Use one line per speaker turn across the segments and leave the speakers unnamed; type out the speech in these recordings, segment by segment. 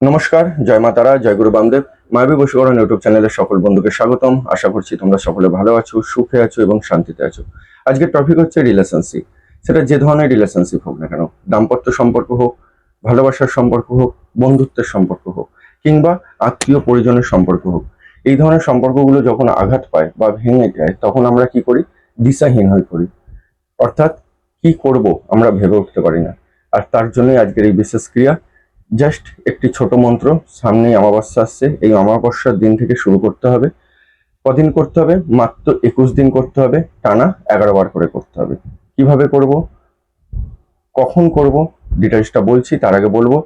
নমস্কার, জয় মা তারা, জয় গুরু বামদেব। মায়াবী বশীকরণ ইউটিউব চ্যানেলের সকল বন্ধুকে স্বাগতম। আশা করছি তোমরা সকলে ভালো আছো, সুখে আছো এবং শান্তিতে আছো। আজকের টপিক হচ্ছে রিলেশনশিপ। সেটা যে ধরনের রিলেশনশিপ হোক না কেন, দাম্পত্য সম্পর্ক হোক, ভালোবাসার সম্পর্ক হোক, বন্ধুত্বের সম্পর্ক হোক, কিংবা আত্মীয় পরিজনের সম্পর্ক হোক, এই ধরনের সম্পর্কগুলো যখন আঘাত পায় বা ভেঙে যায়, তখন আমরা কি করি? দিশাহীন হয়ে পড়ি। অর্থাৎ কি করব আমরা ভেবে উঠতে পারি না। আর তার জন্যই আজকের এই বিশেষ ক্রিয়া। জাস্ট একটি ছোট মন্ত্র। সামনেই অমাবস্যা আসছে, এই অমাবস্যার দিন থেকে শুরু করতে হবে। কদিন করতে হবে? মাত্র 21 দিন করতে হবে, টানা 11 বার করে করতে হবে। কিভাবে করব, কখন করব, ডিটেলসটা বলছি। তার আগে বলবো,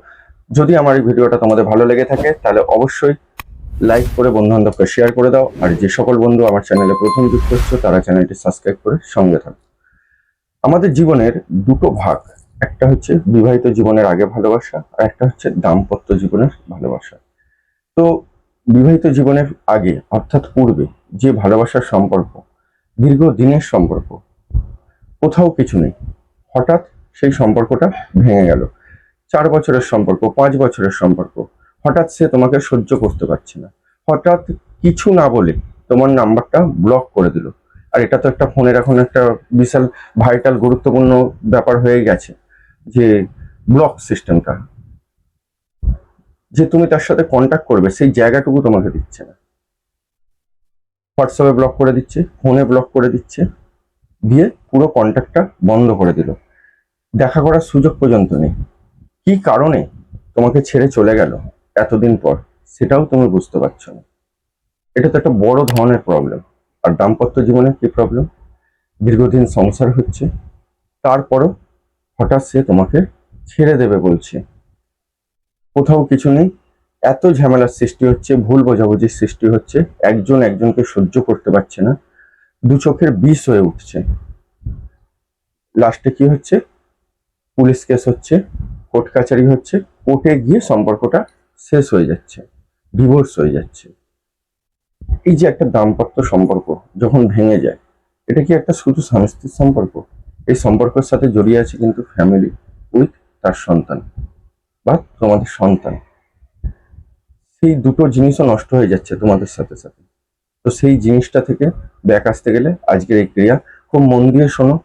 যদি আমার এই ভিডিওটা তোমাদের ভালো লেগে থাকে তাহলে অবশ্যই লাইক করে বন্ধু বান্ধবকে শেয়ার করে দাও। আর যে সকল বন্ধু আমার চ্যানেলে প্রথম যুক্ত হচ্ছে তারা চ্যানেলটি সাবস্ক্রাইব করে সঙ্গে থাকো। আমাদের জীবনের দুটো ভাগ, একটা হচ্ছে বিবাহিত জীবনের আগে ভালোবাসা, আর একটা হচ্ছে দাম্পত্য জীবনের ভালোবাসা। তো বিবাহিত জীবনের আগে অর্থাৎ পূর্বে যে ভালোবাসার সম্পর্ক, দীর্ঘদিনের সম্পর্ক, কোথাও কিছু নেই, হঠাৎ সেই সম্পর্কটা ভেঙে গেল। 4 বছরের সম্পর্ক, 5 বছরের সম্পর্ক, হঠাৎ সে তোমাকে সহ্য করতে পারছে না, হঠাৎ কিছু না বলে তোমার নাম্বারটা ব্লক করে দিল। আর এটা তো একটা ফোনের এখন একটা বিশাল ভাইটাল গুরুত্বপূর্ণ ব্যাপার হয়ে গেছে, যে ব্লক সিস্টেমটা, যে তুমি তার সাথে কন্ট্যাক্ট করবে সেই জায়গাটুকু তোমাকে দিচ্ছে না। হোয়াটসঅ্যাপে ব্লক করে দিচ্ছে, ফোনে ব্লক করে দিচ্ছে, দিয়ে পুরো কন্ট্যাক্টটা বন্ধ করে দিল। দেখা করার সুযোগ পর্যন্ত নেই। কি কারণে তোমাকে ছেড়ে চলে গেল এতদিন পর, সেটাও তুমি বুঝতে পারছো না। এটা তো একটা বড় ধরনের প্রবলেম। আর দাম্পত্য জীবনে কি প্রবলেম? দীর্ঘদিন সংসার হচ্ছে, তারপরও হঠাৎ সে তোমাকে ছেড়ে দেবে বলছে, কোথাও কিছু নেই। এত ঝামেলার সৃষ্টি হচ্ছে, ভুল বোঝাবুঝির সৃষ্টি হচ্ছে, একজন একজনকে সহ্য করতে পারছে না, দু চোখের বিষ হয়ে উঠছে। লাস্টে কি হচ্ছে? পুলিশ কেস হচ্ছে, কোর্ট কাচারি হচ্ছে, কোর্টে গিয়ে সম্পর্কটা শেষ হয়ে যাচ্ছে, ডিভোর্স হয়ে যাচ্ছে। এই যে একটা দাম্পত্য সম্পর্ক যখন ভেঙে যায়, এটা কি একটা শুধু স্বামী স্ত্রীর সম্পর্ক? এই সম্পর্কের সাথে জড়িয়ে আছে কিন্তু ফ্যামিলি উইথ তার সন্তান বা তোমাদের সন্তান। সেই দুটো জিনিসও নষ্ট হয়ে যাচ্ছে তোমাদের সাথে সাথে। তো সেই জিনিসটা থেকে ব্যাক আসতে গেলে আজকের এই ক্রিয়া খুব মন দিয়ে শোনো,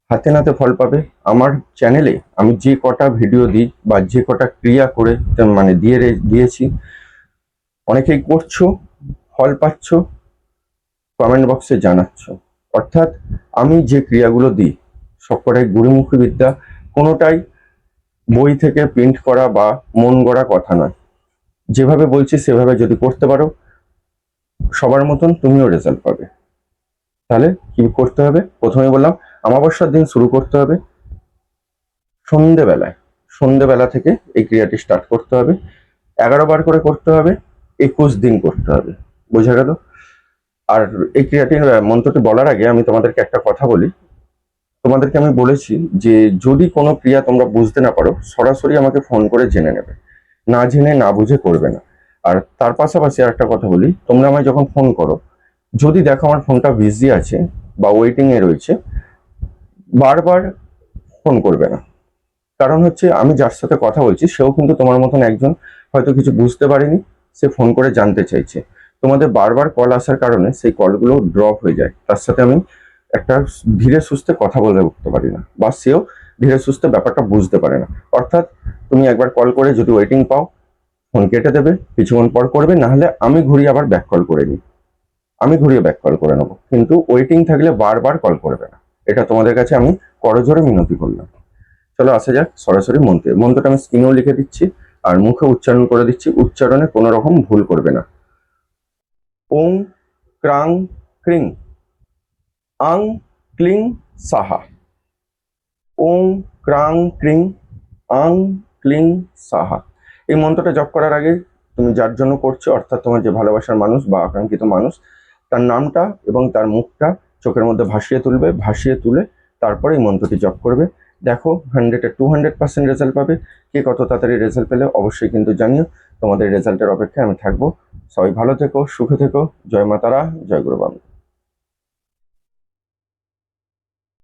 হাতে নাতে ফল পাবে। আমার চ্যানেলে আমি যে কটা ভিডিও দিই বা যে কটা ক্রিয়া করে মানে দিয়েছি, অনেকেই করছো, ফল পাচ্ছ, কমেন্ট বক্সে জানাচ্ছ। অর্থাৎ আমি যে ক্রিয়াগুলো দিই সবকটাই গুরুমুখী বিদ্যা, কোনোটাই বই থেকে প্রিন্ট করা বা মন গড়া কথা নয়। যেভাবে বলছি সেভাবে যদি করতে পারো, সবার মতন তুমিও রেজাল্ট পাবে। তাহলে কি করতে হবে? প্রথমে বললাম, অমাবস্যার দিন শুরু করতে হবে, সন্ধেবেলা থেকে এই ক্রিয়াটি স্টার্ট করতে হবে। 11 বার করে করতে হবে, 21 দিন করতে হবে। বোঝা গেল? আর এই ক্রিয়াটির মন্ত্রটি বলার আগে আমি তোমাদেরকে একটা কথা বলি। তোমাদেরকে আমি বলেছি যে যদি কোনো ক্রিয়া তোমরা বুঝতে না পারো, সরাসরি আমাকে ফোন করে জেনে নেবে, না জেনে না বুঝে করবে না। আর তার পাশাপাশি আর একটা কথা বলি, তোমরা আমায় যখন ফোন করো, যদি দেখো আমার ফোনটা বিজি আছে বা ওয়েটিং এ রয়েছে, বারবার ফোন করবে না। কারণ হচ্ছে আমি যার সাথে কথা বলছি সেও কিন্তু তোমার মতন একজন, হয়তো কিছু বুঝতে পারেনি, সে ফোন করে জানতে চাইছে। তোমাদের বারবার কল আসার কারণে সেই কলগুলো ড্রপ হয়ে যায়। তার সাথে আমি একটা ধীরে সুস্থে কথা বলে উঠতে পারি না, বা সেও ধীরে সুস্থে ব্যাপারটা বুঝতে পারে না। অর্থাৎ তুমি একবার কল করে যদি ওয়েটিং পাও, ফোন কেটে দেবে, কিছুক্ষণ পর করবে, না হলে আমি ঘুরিয়ে আবার ব্যাক কল করে নিই, আমি ঘুরিয়ে ব্যাক কল করে নেবো। কিন্তু ওয়েটিং থাকলে বারবার কল করবে না। এটা তোমাদের কাছে আমি করজোরে মিনতি করলাম। চলো আসা যাক সরাসরি মন্ত্রে। মন্ত্রটা আমি স্ক্রিনেও লিখে দিচ্ছি আর মুখে উচ্চারণ করে দিচ্ছি, উচ্চারণে কোনো রকম ভুল করবে না। ওং ক্রাং ক্রিং আং ক্লিং সাহা। ওং ক্রাং ক্রিং আং ক্লিং সাহা। এই মন্ত্রটা জপ করার আগে তুমি যার জন্য করছো, অর্থাৎ তোমার যে ভালোবাসার মানুষ বা আকাঙ্ক্ষিত মানুষ, তার নামটা এবং তার মুখটা চোখের মধ্যে ভাসিয়ে তুলবে। ভাসিয়ে তুলে তারপরে এই মন্ত্রটি জপ করবে। দেখো 100-এ 200% রেজাল্ট পাবে। কে কত তাড়াতাড়ি রেজাল্ট পেলে অবশ্যই কিন্তু জানিও। তোমাদের রেজাল্টের অপেক্ষায় আমি থাকবো। সবাই ভালো থেকো, সুখে থেকো। জয় মা তারা, জয় গুরু বাম।